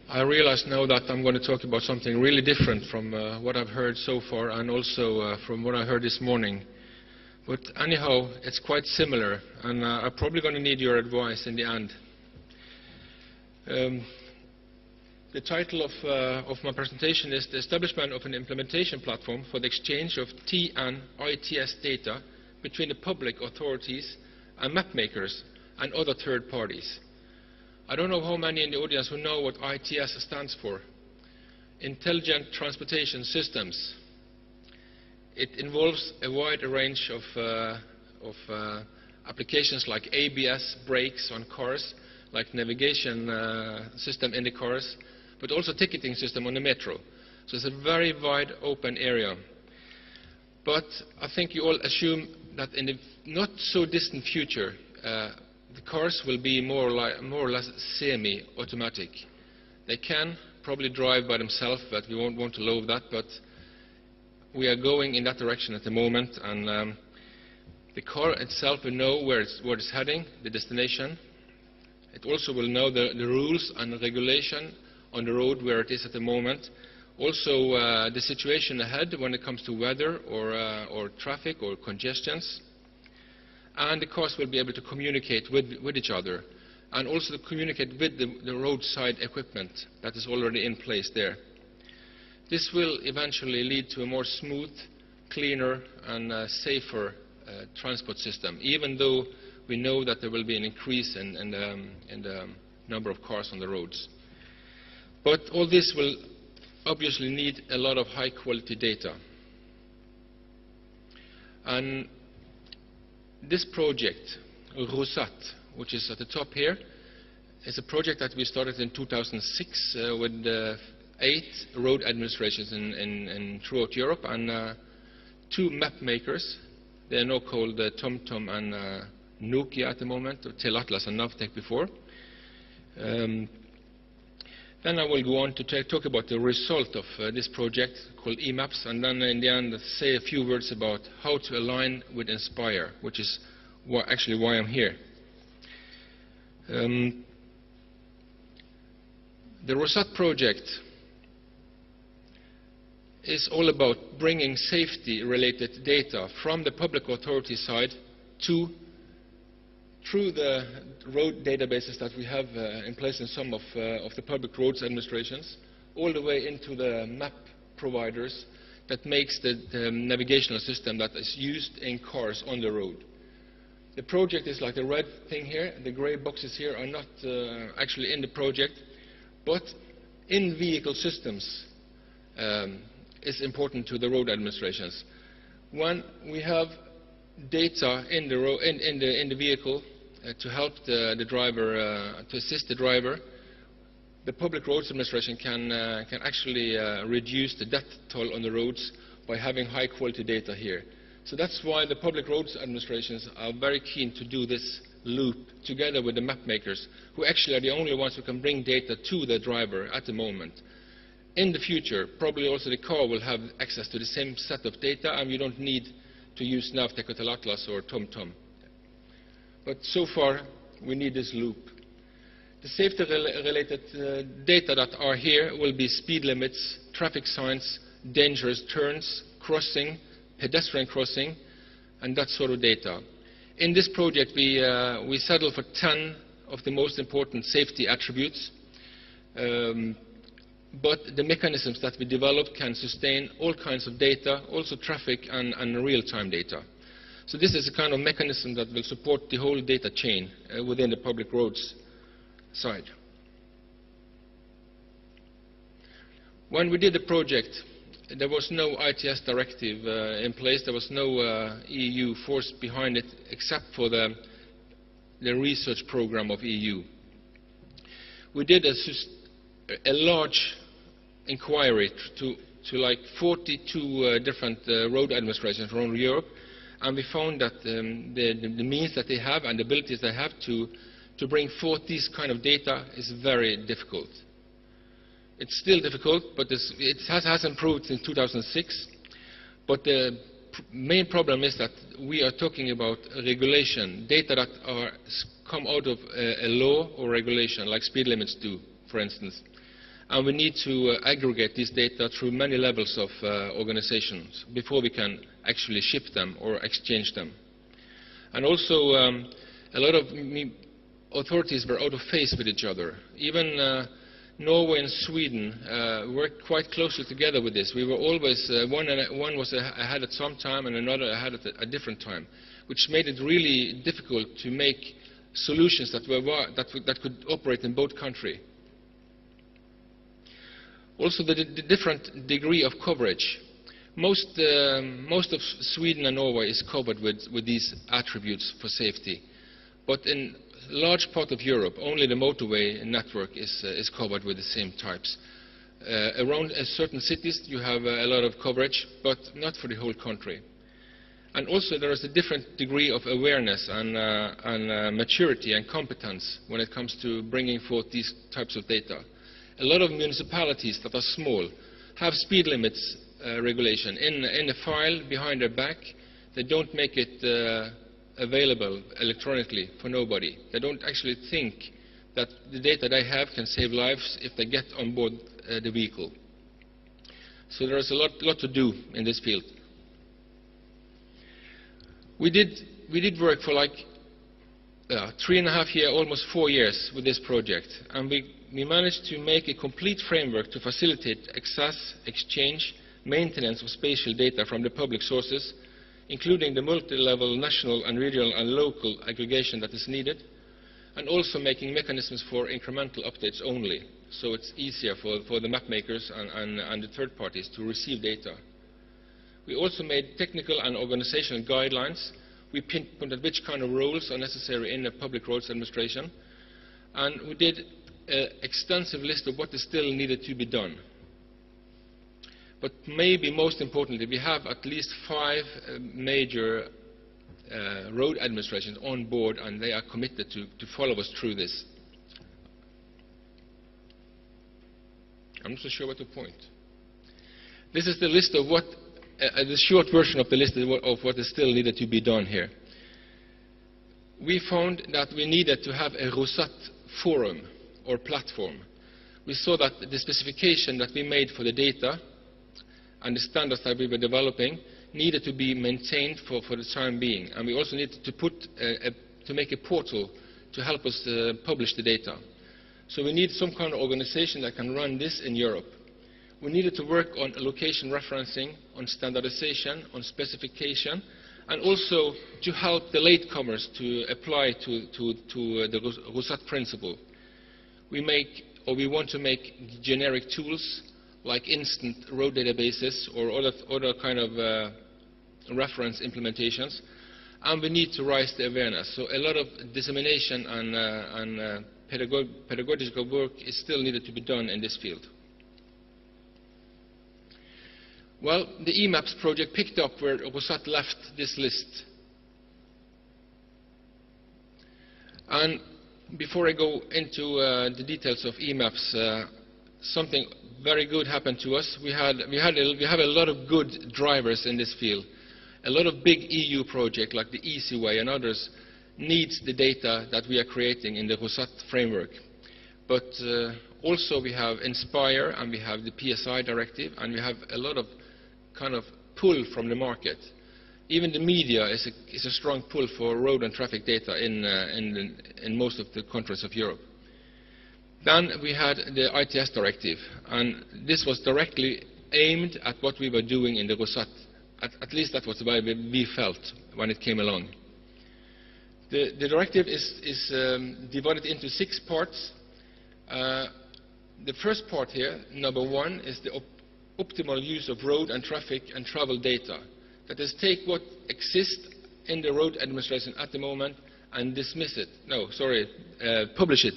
I realize now that I'm going to talk about something really different from what I've heard so far, and also from what I heard this morning. But anyhow, it's quite similar, and I'm probably going to need your advice in the end. The title of my presentation is The Establishment of an Implementation Platform for the Exchange of T and ITS Data between the Public Authorities and Map Makers and other third parties. I don't know how many in the audience who know what ITS stands for. Intelligent Transportation Systems. It involves a wide range of applications like ABS brakes on cars, like navigation system in the cars, but also ticketing system on the metro. So it's a very wide open area. But I think you all assume that in the not so distant future, the cars will be more or less semi-automatic. They can probably drive by themselves, but we won't want to load that. But we are going in that direction at the moment, and the car itself will know where it's heading, the destination. It also will know the rules and the regulation on the road where it is at the moment. Also the situation ahead when it comes to weather or traffic or congestions. And the cars will be able to communicate with each other, and also to communicate with the roadside equipment that is already in place there. This will eventually lead to a more smooth, cleaner and safer transport system, even though we know that there will be an increase in the number of cars on the roads. But all this will obviously need a lot of high-quality data. And this project, ROSATTE, which is at the top here, is a project that we started in 2006 with 8 road administrations throughout Europe and 2 map makers. They are now called TomTom and NOKIA at the moment, or Atlas and Navtec before. Then I will go on to talk about the result of this project called eMaPS, and then in the end say a few words about how to align with Inspire, which is actually why I'm here. The ROSATTE project is all about bringing safety-related data from the public authority side through the road databases that we have in place in some of the public roads administrations, all the way into the map providers that makes the navigational system that is used in cars on the road. The project is like the red thing here. The gray boxes here are not actually in the project, but in-vehicle systems is important to the road administrations. When we have data in the vehicle to help the driver, to assist the driver, the public roads administration can actually reduce the death toll on the roads by having high quality data here. So that's why the public roads administrations are very keen to do this loop together with the map makers, who actually are the only ones who can bring data to the driver at the moment. In the future, probably also the car will have access to the same set of data, and you don't need to use Navtec or Atlas or TomTom. But so far, we need this loop. The safety-related data that are here will be speed limits, traffic signs, dangerous turns, crossing, pedestrian crossing, and that sort of data. In this project, we settled for 10 of the most important safety attributes, but the mechanisms that we developed can sustain all kinds of data, also traffic and real-time data. So this is a kind of mechanism that will support the whole data chain within the public roads side. When we did the project, there was no ITS directive in place. There was no EU force behind it, except for the research program of EU. We did a large inquiry to like 42 different road administrations around Europe, and we found that the means that they have and the abilities they have to bring forth this kind of data is very difficult. It's still difficult, but it has improved since 2006. But the main problem is that we are talking about regulation, data that come out of a law or regulation, like speed limits do, for instance. And we need to aggregate these data through many levels of organizations before we can actually ship them or exchange them. And also, a lot of authorities were out of phase with each other. Even Norway and Sweden worked quite closely together with this. We were always, one was ahead at some time and another ahead at a different time, which made it really difficult to make solutions that could operate in both countries. Also, the different degree of coverage. Most of Sweden and Norway is covered with these attributes for safety. But in a large part of Europe, only the motorway network is covered with the same types. Around certain cities, you have a lot of coverage, but not for the whole country. And also, there is a different degree of awareness and maturity and competence when it comes to bringing forth these types of data. A lot of municipalities that are small have speed limits regulation in a file behind their back. They don't make it available electronically for nobody. They don't actually think that the data they have can save lives if they get on board the vehicle. So there is a lot to do in this field. We did work for like 3.5 years, almost 4 years with this project, and we managed to make a complete framework to facilitate access, exchange, maintenance of spatial data from the public sources, including the multi-level national and regional and local aggregation that is needed, and also making mechanisms for incremental updates only, so it's easier for the map makers and the third parties to receive data. We also made technical and organizational guidelines. We pinpointed which kind of roles are necessary in the public roads administration, and we did an extensive list of what is still needed to be done. But maybe most importantly, we have at least 5 major road administrations on board, and they are committed to follow us through this. I'm not so sure what to point. This is the list of what, the short version of the list of what is still needed to be done here. We found that we needed to have a ROSATTE forum or platform. We saw that the specification that we made for the data and the standards that we were developing needed to be maintained for the time being, and we also needed to make a portal to help us publish the data. So we need some kind of organization that can run this in Europe. We needed to work on location referencing, on standardization, on specification, and also to help the latecomers to apply to the ROSATTE principle. We want to make generic tools like instant road databases or other kind of reference implementations, and we need to raise the awareness. So a lot of dissemination and pedagogical work is still needed to be done in this field. Well, the eMaPS project picked up where ROSATTE left this list. And before I go into the details of eMaPS, something very good happened to us. We have a lot of good drivers in this field. A lot of big EU projects like the Easy Way and others needs the data that we are creating in the ROSATTE framework. But also we have Inspire and we have the PSI directive, and we have a lot of kind of pull from the market. Even the media is a strong pull for road and traffic data in most of the countries of Europe. Then we had the ITS directive, and this was directly aimed at what we were doing in the ROSATTE. At least that was the way we felt when it came along. The directive is divided into 6 parts. The first part here, number 1, is the optimal use of road and traffic and travel data. That is, take what exists in the road administration at the moment and dismiss it. No, sorry, publish it.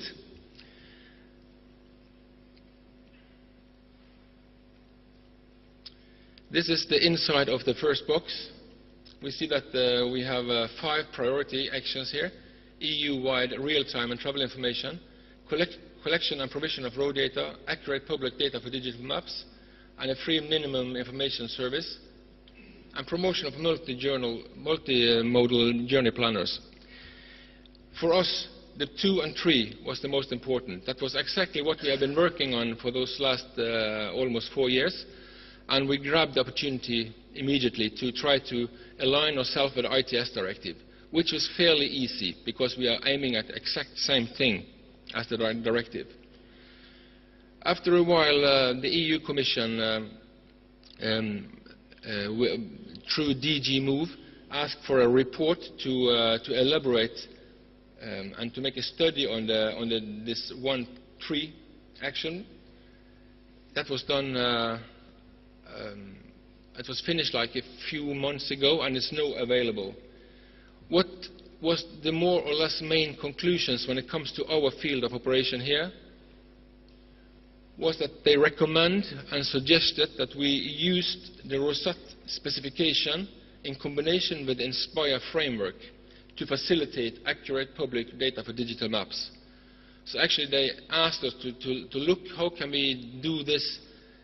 This is the inside of the first box. We see that we have 5 priority actions here: EU-wide real-time and travel information, collection and provision of road data, accurate public data for digital maps, and a free minimum information service, and promotion of multimodal journey planners. For us, the 2 and 3 was the most important. That was exactly what we have been working on for those last almost 4 years, and we grabbed the opportunity immediately to try to align ourselves with the ITS directive, which was fairly easy because we are aiming at the exact same thing as the directive. After a while, the EU Commission, through DG Move, asked for a report to elaborate and to make a study on this 1.3 action. That was done. It was finished like a few months ago, and it's now available. What was the more or less main conclusions when it comes to our field of operation here was that they recommend and suggested that we used the ROSATTE specification in combination with the INSPIRE framework to facilitate accurate public data for digital maps. So actually they asked us to look how can we do this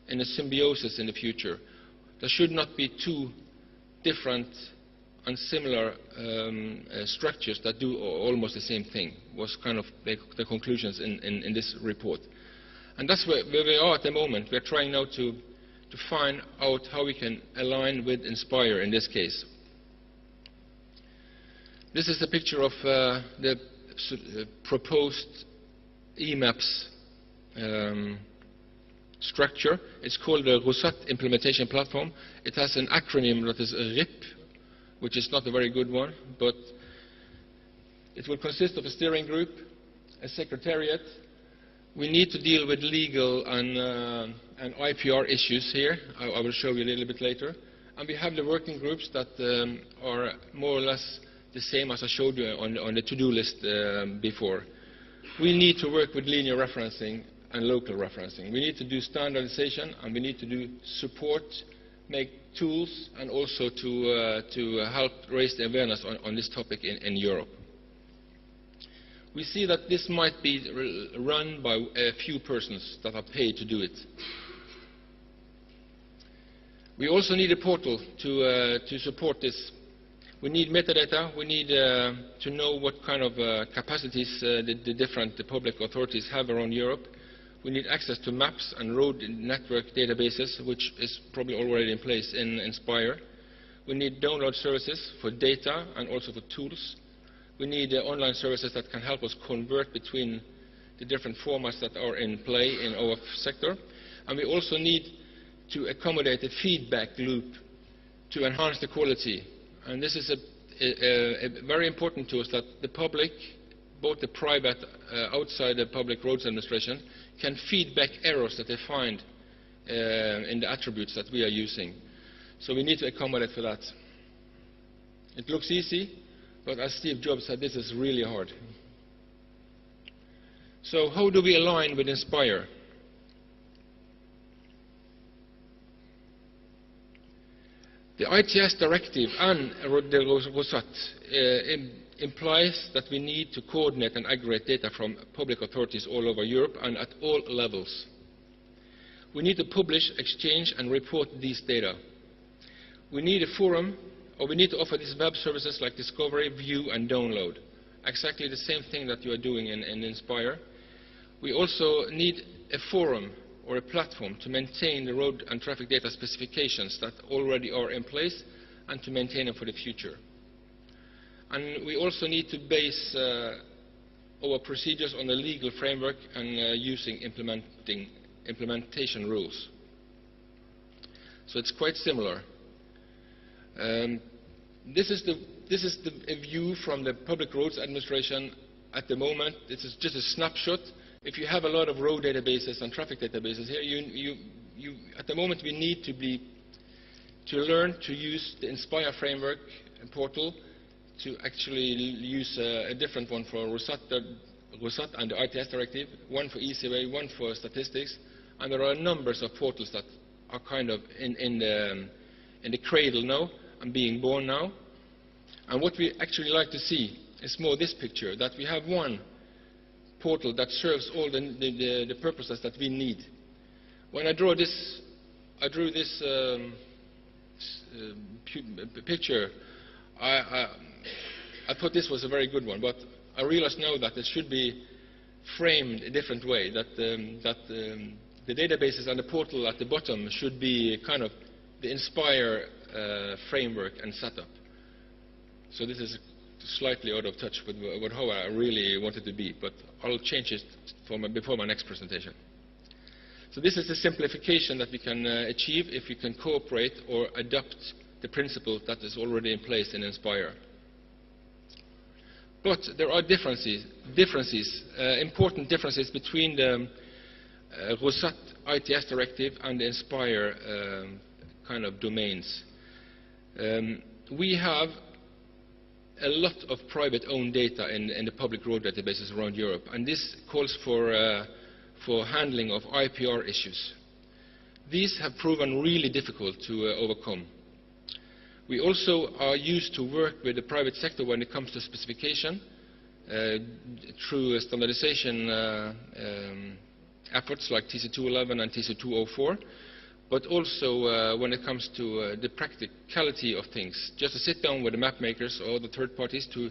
in a symbiosis in the future. There should not be two different and similar structures that do almost the same thing, was kind of the conclusions in this report. And that's where we are at the moment. We are trying now to find out how we can align with INSPIRE in this case. This is a picture of the proposed eMaPS structure. It's called the ROSATTE Implementation Platform. It has an acronym that is RIP, which is not a very good one, but it will consist of a steering group, a secretariat. We need to deal with legal and IPR issues here. I will show you a little bit later. And we have the working groups that are more or less the same as I showed you on the to-do list before. We need to work with linear referencing and local referencing. We need to do standardization, and we need to do support, make tools, and also to help raise the awareness on this topic in Europe. We see that this might be run by a few persons that are paid to do it. We also need a portal to support this. We need metadata. We need to know what kind of capacities the different public authorities have around Europe. We need access to maps and road network databases, which is probably already in place in INSPIRE. We need download services for data and also for tools. We need online services that can help us convert between the different formats that are in play in our sector. And we also need to accommodate a feedback loop to enhance the quality. And this is very important to us, that the public, both the private outside the public roads administration, can feedback errors that they find in the attributes that we are using. So we need to accommodate for that. It looks easy, but as Steve Jobs said, this is really hard. So how do we align with INSPIRE? The ITS directive and the ROSATTE implies that we need to coordinate and aggregate data from public authorities all over Europe and at all levels. We need to publish, exchange, and report these data. We need a forum, or we need to offer these web services like discovery, view, and download. Exactly the same thing that you are doing in INSPIRE. We also need a forum or a platform to maintain the road and traffic data specifications that already are in place and to maintain them for the future. And we also need to base our procedures on a legal framework and using implementation rules. So it's quite similar. This is the view from the Public Roads Administration at the moment. This is just a snapshot. If you have a lot of road databases and traffic databases here, at the moment we need to learn to use the INSPIRE framework portal to actually use a different one for ROSATTE and the ITS directive, one for e-survey, one for statistics, and there are numbers of portals that are kind of in the cradle now and being born now. And what we actually like to see is more this picture, that we have one portal that serves all the purposes that we need. When I drew this picture, I thought this was a very good one, but I realize now that it should be framed a different way, that the databases and the portal at the bottom should be kind of the Inspire framework and setup. So this is slightly out of touch with how I really want it to be, but I'll change it before my next presentation. So this is the simplification that we can achieve if we can cooperate or adopt the principle that is already in place in Inspire. But there are important differences between the ROSATTE ITS directive and the Inspire kind of domains. We have a lot of private-owned data in the public road databases around Europe, and this calls for handling of IPR issues. These have proven really difficult to overcome. We also are used to work with the private sector when it comes to specification through standardization efforts like TC211 and TC204, but also when it comes to the practicality of things, just to sit down with the map makers or the third parties to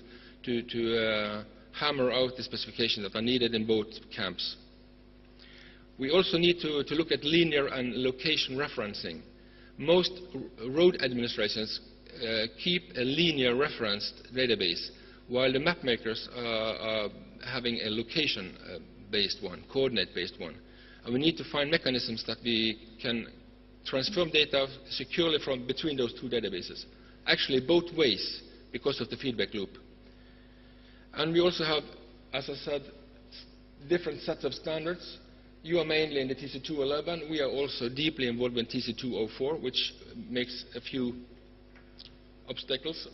hammer out the specifications that are needed in both camps. We also need to look at linear and location referencing. Most road administrations keep a linear referenced database, while the map makers are having a location-based one, coordinate-based one. And we need to find mechanisms that we can transform data securely from between those two databases, actually both ways because of the feedback loop. And we also have, as I said, different sets of standards. You are mainly in the TC211. We are also deeply involved in TC204, which makes a few obstacles.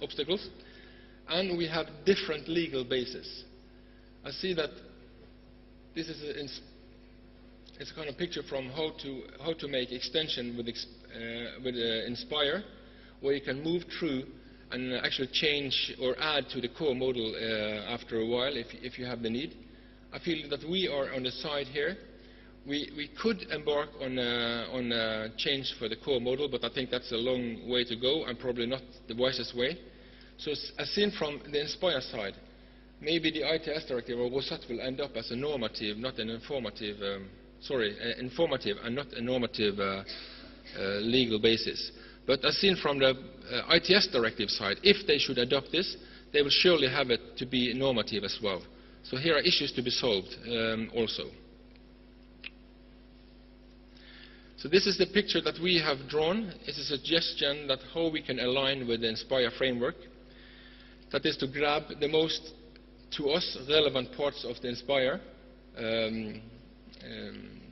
And we have different legal bases. I see that this is it's a kind of picture from how to make extension with Inspire, where you can move through and actually change or add to the core model after a while if you have the need. I feel that we are on the side here. We could embark on a change for the core model, but I think that's a long way to go and probably not the wisest way. So as seen from the Inspire side, maybe the ITS directive or ROSATTE will end up as a normative, not an informative, informative and not a normative legal basis. But as seen from the ITS directive side, if they should adopt this, they will surely have it to be normative as well. So here are issues to be solved also. So this is the picture that we have drawn. It's a suggestion that how we can align with the Inspire framework. That is to grab the most, to us, relevant parts of the Inspire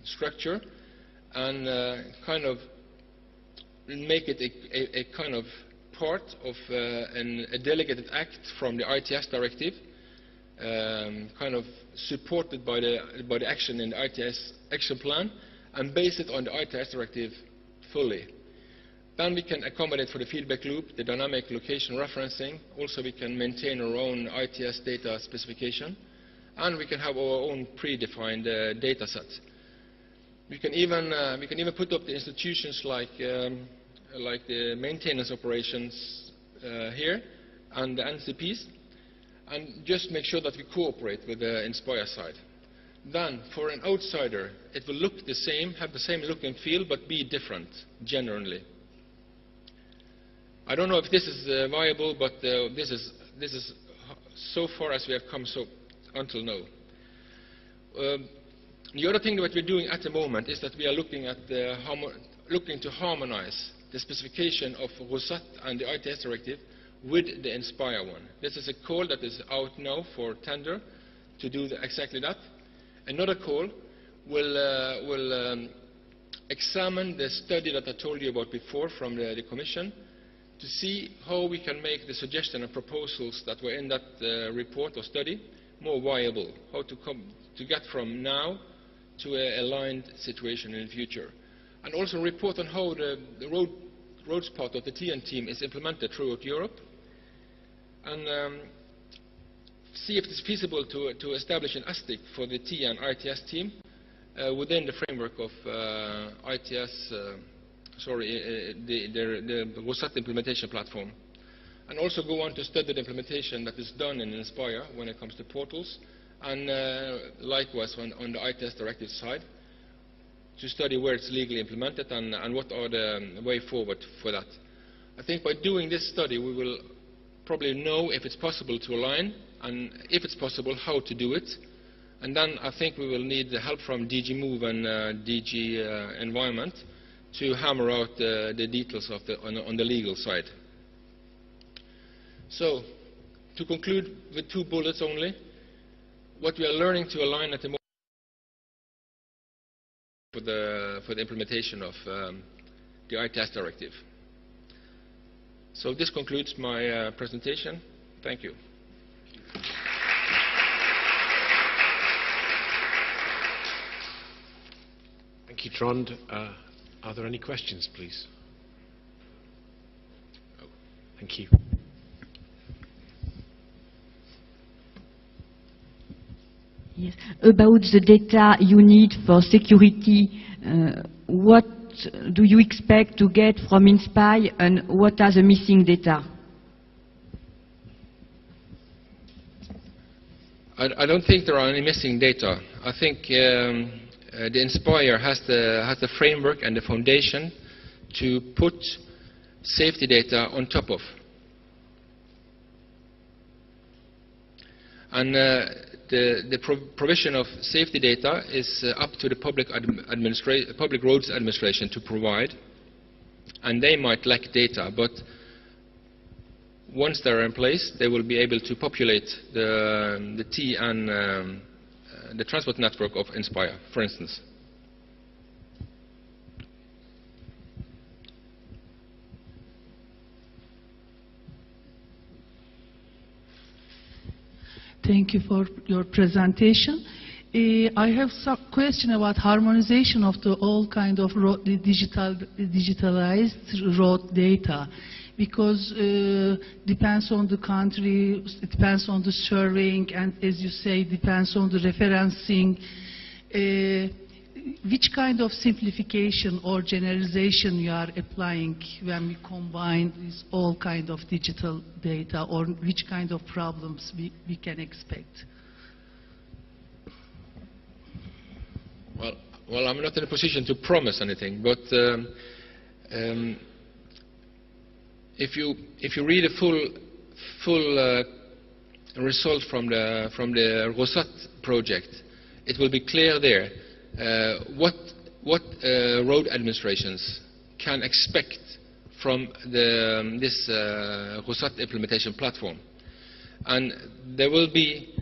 structure and kind of make it a kind of part of a delegated act from the ITS directive, kind of supported by the action in the ITS action plan, and base it on the ITS directive fully. Then we can accommodate for the feedback loop, the dynamic location referencing. Also we can maintain our own ITS data specification, and we can have our own predefined data sets. We can even put up the institutions like the maintenance operations here and the NCPs, and just make sure that we cooperate with the Inspire side. Then, for an outsider, it will look the same, have the same look and feel, but be different, generally. I don't know if this is viable, but this is so far as we have come until now. The other thing that we're doing at the moment is that we are looking to harmonize the specification of ROSATTE and the ITS directive with the Inspire one. This is a call that is out now for tender to do exactly that. Another call will examine the study that I told you about before from the Commission to see how we can make the suggestion and proposals that were in that report or study more viable, how to get from now to an aligned situation in the future. And also report on how the roads part of the TN team is implemented throughout Europe, and see if it's feasible to establish an ASTIC for the TN ITS team within the framework of the ROSATTE implementation platform. and also go on to study the implementation that is done in Inspire when it comes to portals, and likewise on the ITS directive side, to study where it's legally implemented and what are the way forward for that. I think by doing this study we will probably know if it's possible to align, and if it's possible, how to do it. And then I think we will need the help from DG Move and DG Environment to hammer out the details of on the legal side. So, to conclude with 2 bullets only, what we are learning to align at the moment for the implementation of the ITS directive. So this concludes my presentation. Thank you. Thank you, Trond. Are there any questions, please? Oh, thank you. Yes. About the data you need for security, what do you expect to get from Inspire, and what are the missing data? I don't think there are any missing data. I think the Inspire has the framework and the foundation to put safety data on top of. And the provision of safety data is up to the Public Roads Administration to provide, and they might lack data, but once they're in place, they will be able to populate the T and the transport network of Inspire, for instance. Thank you for your presentation. I have some question about harmonization of all kind of digitalized road data, because depends on the country, it depends on the surveying, and as you say, depends on the referencing. Which kind of simplification or generalization you are applying when we combine these all kind of digital data, or which kind of problems we can expect? Well, I'm not in a position to promise anything, but if you read a full result from the ROSATTE project, it will be clear there what road administrations can expect from this ROSATTE implementation platform, and there will be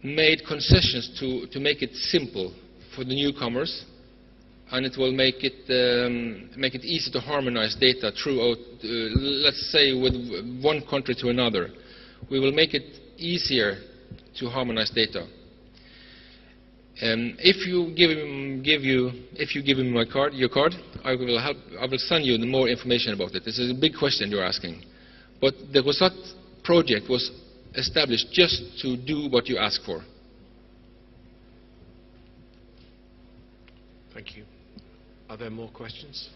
made concessions to make it simple for the newcomers, and it will make it easy to harmonize data throughout, let's say, with one country to another. We will make it easier to harmonize data. If you give him your card, I will send you more information about it. This is a big question you're asking, but the ROSATTE project was established just to do what you ask for. Thank you. Are there more questions?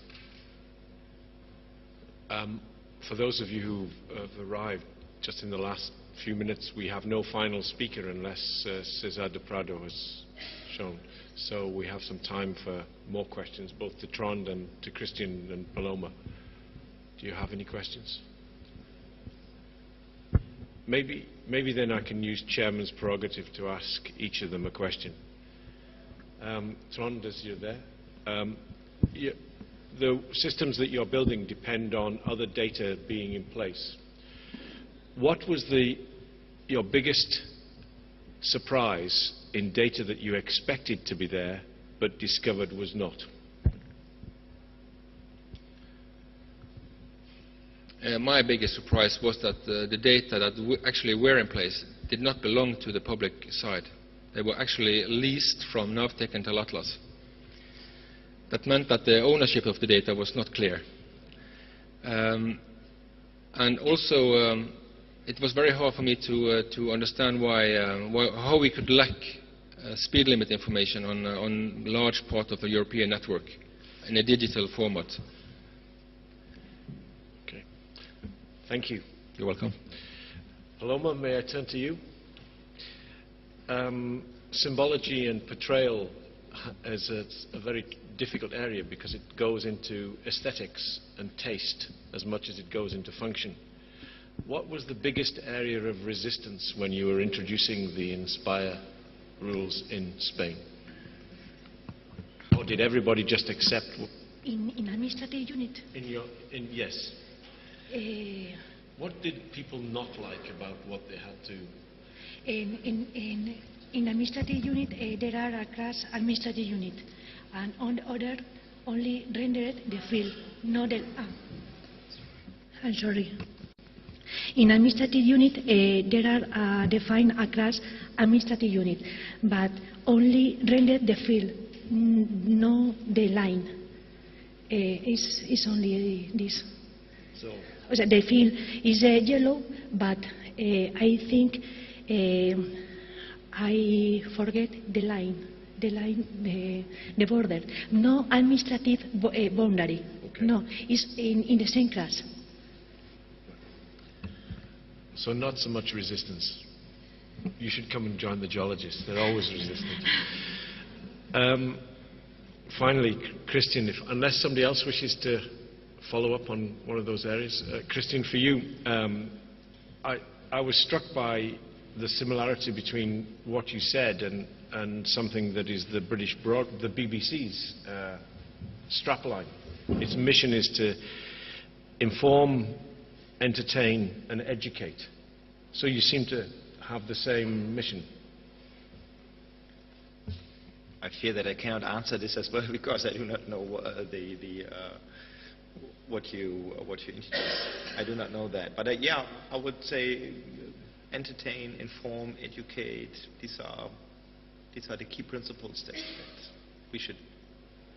For those of you who have arrived just in the last few minutes, we have no final speaker unless César de Prado has shown. So we have some time for more questions, both to Trond and to Christian and Paloma. Do you have any questions? Maybe then I can use Chairman's prerogative to ask each of them a question. Trond, as you're there, the systems that you're building depend on other data being in place. What was your biggest surprise in data that you expected to be there but discovered was not? My biggest surprise was that the data that actually were in place did not belong to the public side. They were actually leased from Navtec and Atlas. That meant that the ownership of the data was not clear. And also, it was very hard for me to understand how we could lack speed limit information on large part of the European network in a digital format. Okay. Thank you. You're welcome. Paloma, may I turn to you? Symbology and portrayal is a very difficult area because it goes into aesthetics and taste as much as it goes into function. What was the biggest area of resistance when you were introducing the Inspire rules in Spain? Or did everybody just accept? In administrative unit? Yes. What did people not like about what they had to? In administrative unit, there are a class administrative unit, and on the other, only rendered the field, not the. I'm sorry. In administrative unit, there are defined a class administrative unit, but only rendered the field, no the line. It's only this. So The field is yellow, but I think I forget the line, the border. No administrative boundary. Okay. No, it's in the same class. So not so much resistance. You should come and join the geologists. They're always resistant. Finally, Christian, unless somebody else wishes to follow up on one of those areas. Christian, for you, I was struck by the similarity between what you said and something that is the BBC's strapline. Its mission is to inform, entertain and educate. So you seem to have the same mission. I fear that I cannot answer this as well because I do not know what you introduced. I do not know that. But yeah, I would say entertain, inform, educate. These are the key principles that we should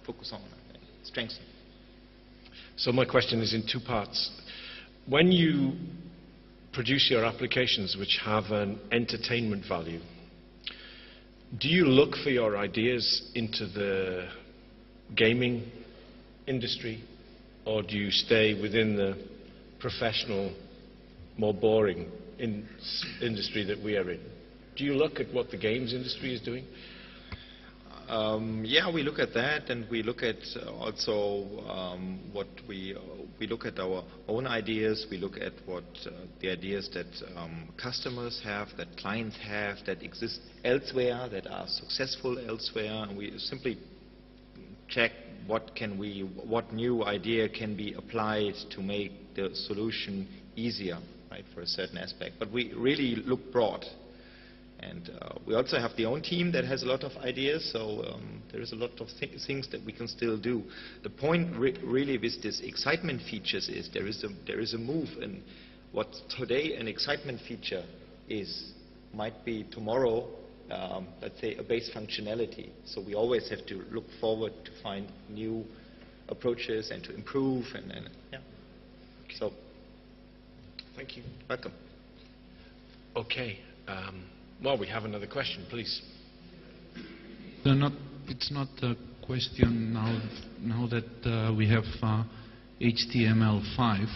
focus on and strengthen. So my question is in two parts. When you produce your applications which have an entertainment value, do you look for your ideas into the gaming industry, or do you stay within the professional, more boring industry that we are in? Do you look at what the games industry is doing? Yeah, we look at that, and we look at also what we look at our own ideas. We look at what the ideas that customers have, that clients have, that exist elsewhere, that are successful elsewhere, and we simply check what new idea can be applied to make the solution easier, right, for a certain aspect. But we really look broad. And we also have the own team that has a lot of ideas, so there is a lot of things that we can still do. The point really with this excitement features is there is a move, and what today an excitement feature is might be tomorrow, let's say, a base functionality. So we always have to look forward to find new approaches and to improve, and yeah. Okay. So, thank you. Welcome. Okay. Well, we have another question, please. It's not a question now that we have HTML5,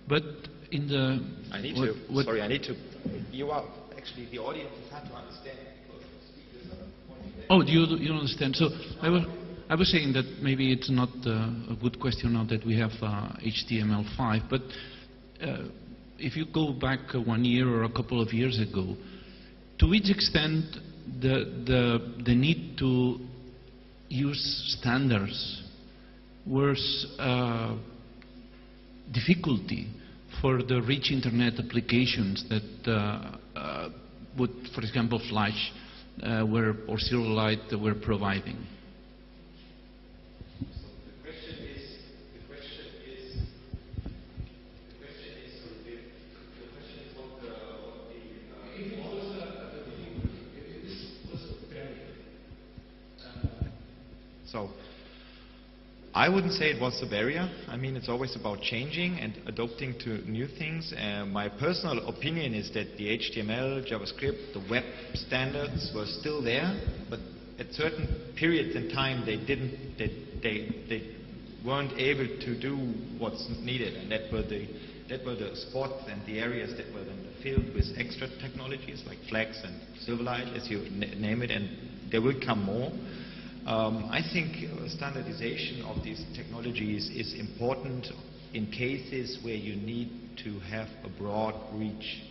but in the... I need to... You are actually, the audience is hard to understand. Oh, you don't understand. So I was saying that maybe it's not a good question now that we have HTML5, but if you go back 1 year or a couple of years ago, to which extent the need to use standards was difficulty for the rich internet applications that would, for example, Flash or Silverlight were providing? So I wouldn't say it was the barrier. I mean, it's always about changing and adopting to new things. My personal opinion is that the HTML, JavaScript, the web standards were still there, but at certain periods in time they weren't able to do what's needed, and that were the spots and the areas that were then filled with extra technologies like flex and Silverlight, as you name it, and there will come more. I think standardization of these technologies is important in cases where you need to have a broad reach.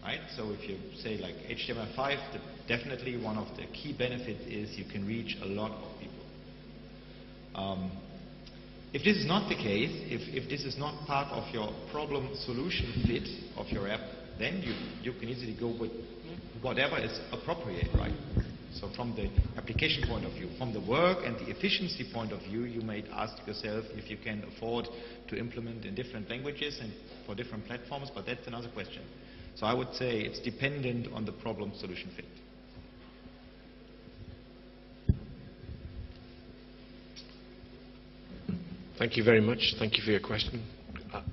Right? So if you say like HTML5, definitely one of the key benefits is you can reach a lot of people. If this is not the case, if this is not part of your problem solution fit of your app, then you can easily go with whatever is appropriate, right? So from the application point of view, from the work and the efficiency point of view, you might ask yourself if you can afford to implement in different languages and for different platforms, but that's another question. So I would say it's dependent on the problem solution fit. Thank you very much. Thank you for your question.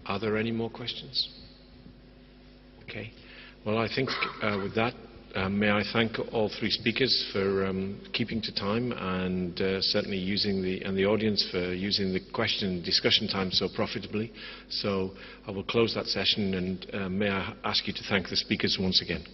Are there any more questions? Okay. Well, I think with that, may I thank all three speakers for keeping to time, and certainly using the audience for using the question and discussion time so profitably. So I will close that session, and may I ask you to thank the speakers once again.